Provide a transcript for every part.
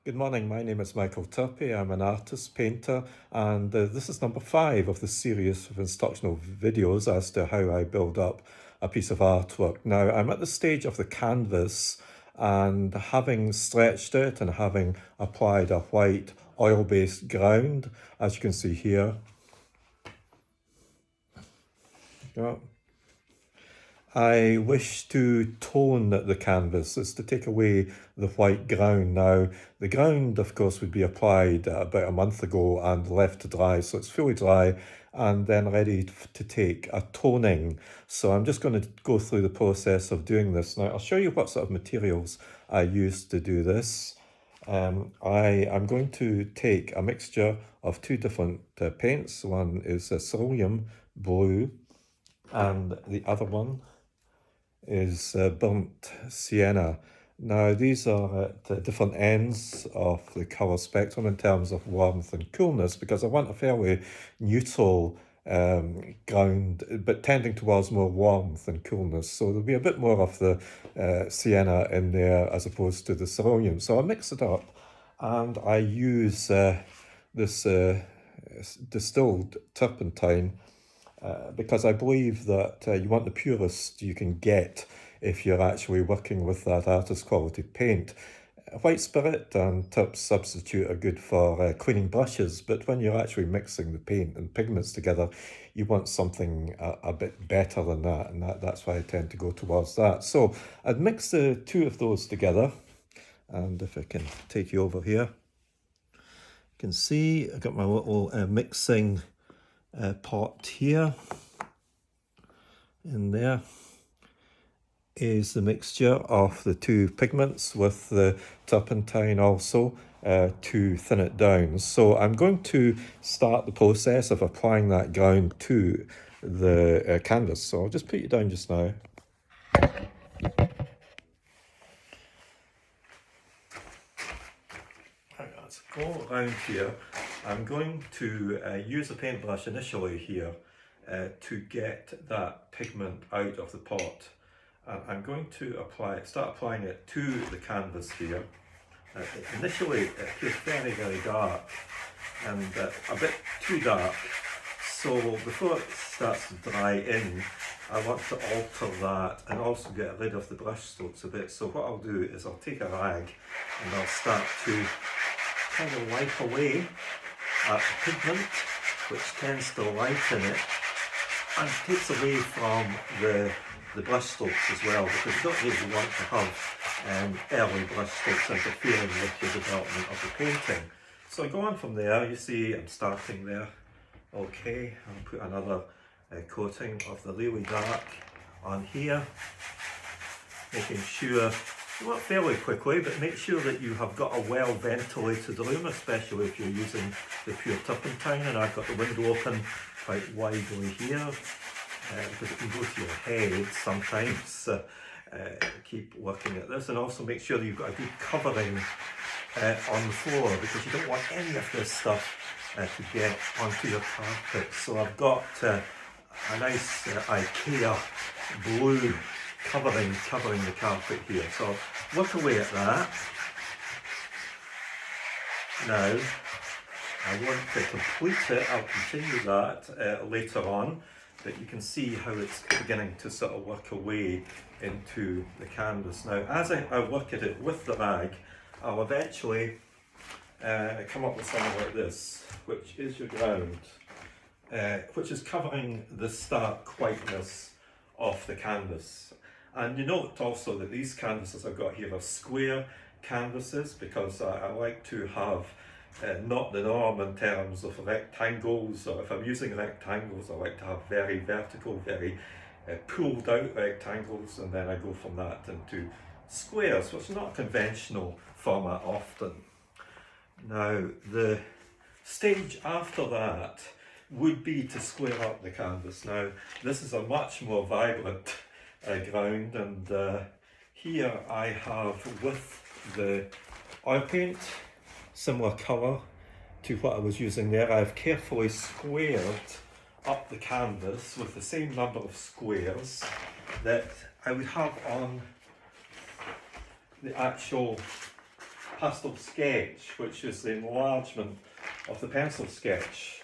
Good morning, my name is Michael Turpey. I'm an artist, painter, and this is number 5 of the series of instructional videos as to how I build up a piece of artwork. Now, I'm at the stage of the canvas, and having stretched it and having applied a white oil-based ground, as you can see here. Yeah. I wish to tone the canvas, is to take away the white ground. Now, the ground, of course, would be applied about a month ago and left to dry, so it's fully dry and then ready to take a toning. So I'm just going to go through the process of doing this. Now, I'll show you what sort of materials I used to do this. I am going to take a mixture of two different paints. One is a cerulean blue and the other one is burnt sienna. Now these are at different ends of the colour spectrum in terms of warmth and coolness, because I want a fairly neutral ground, but tending towards more warmth and coolness. So there'll be a bit more of the sienna in there as opposed to the cerulean. So I mix it up and I use this distilled turpentine because I believe that you want the purest you can get if you're actually working with that artist quality paint. White spirit and turp substitute are good for cleaning brushes, but when you're actually mixing the paint and pigments together, you want something a bit better than that, and that's why I tend to go towards that. So I'd mix the two of those together, and if I can take you over here, you can see I've got my little mixing pot here. In there is the mixture of the two pigments with the turpentine also to thin it down. So I'm going to start the process of applying that ground to the canvas. So I'll just put you down just now. Let's go around here. I'm going to use a paintbrush initially here to get that pigment out of the pot. I'm going to start applying it to the canvas here. Initially it appears very, very dark and a bit too dark. So before it starts to dry in, I want to alter that and also get rid of the brush strokes a bit. So what I'll do is I'll take a rag and I'll start to kind of wipe away at the pigment, which tends to lighten it and takes away from the brush strokes as well, because you don't really want to have early brush strokes interfering with the development of the painting. So I go on from there. You see I'm starting there. Okay, I'll put another coating of the really dark on here, making sure you work fairly quickly, but make sure that you have got a well ventilated room, especially if you're using the pure turpentine. And I've got the window open quite widely here because it can go to your head sometimes. Keep working at this, and also make sure that you've got a good covering on the floor, because you don't want any of this stuff to get onto your carpet. So I've got a nice IKEA blue covering the carpet here. So work away at that. Now I want to complete it. I'll continue that later on, but you can see how it's beginning to sort of work away into the canvas. Now as I work at it with the rag, I'll eventually come up with something like this, which is your ground, which is covering the stark whiteness of the canvas. And you note also that these canvases I've got here are square canvases, because I like to have not the norm in terms of rectangles, or if I'm using rectangles I like to have very vertical, very pulled out rectangles, and then I go from that into squares, which is not a conventional format often. Now the stage after that would be to square up the canvas. Now this is a much more vibrant ground, and here I have, with the oil paint, similar colour to what I was using there, I've carefully squared up the canvas with the same number of squares that I would have on the actual pastel sketch, which is the enlargement of the pencil sketch,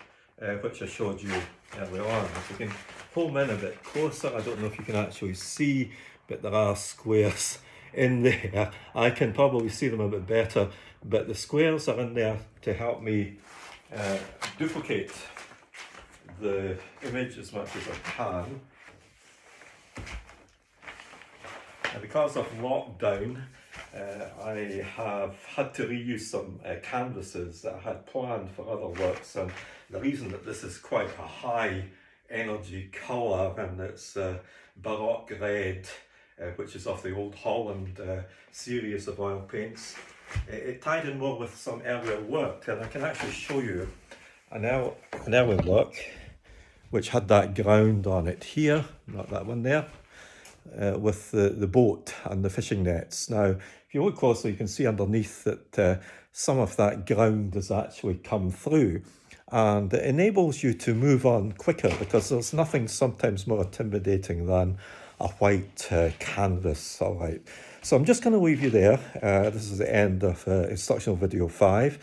which I showed you earlier on. If you can pull them in a bit closer, I don't know if you can actually see, but there are squares in there. I can probably see them a bit better, but the squares are in there to help me duplicate the image as much as I can. And because of lockdown, I have had to reuse some canvases that I had planned for other works, and the reason that this is quite a high energy colour, and it's Baroque red, which is of the Old Holland series of oil paints, it tied in more with some earlier work, and I can actually show you an earlier work which had that ground on it here, not that one there, with the boat and the fishing nets. Now, if you look closely, you can see underneath that some of that ground has actually come through, and it enables you to move on quicker, because there's nothing sometimes more intimidating than a white canvas. All right, so I'm just going to leave you there. This is the end of instructional video 5,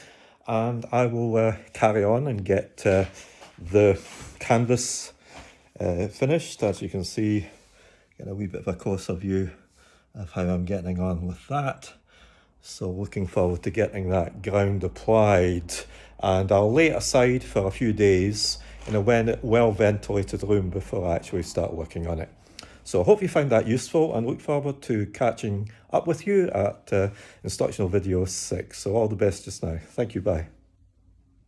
and I will carry on and get the canvas finished. As you can see, get a wee bit of a closer view of how I'm getting on with that. So looking forward to getting that ground applied, and I'll lay it aside for a few days in a well-ventilated room before I actually start working on it. So I hope you found that useful, and look forward to catching up with you at instructional video 6. So all the best just now. Thank you, bye.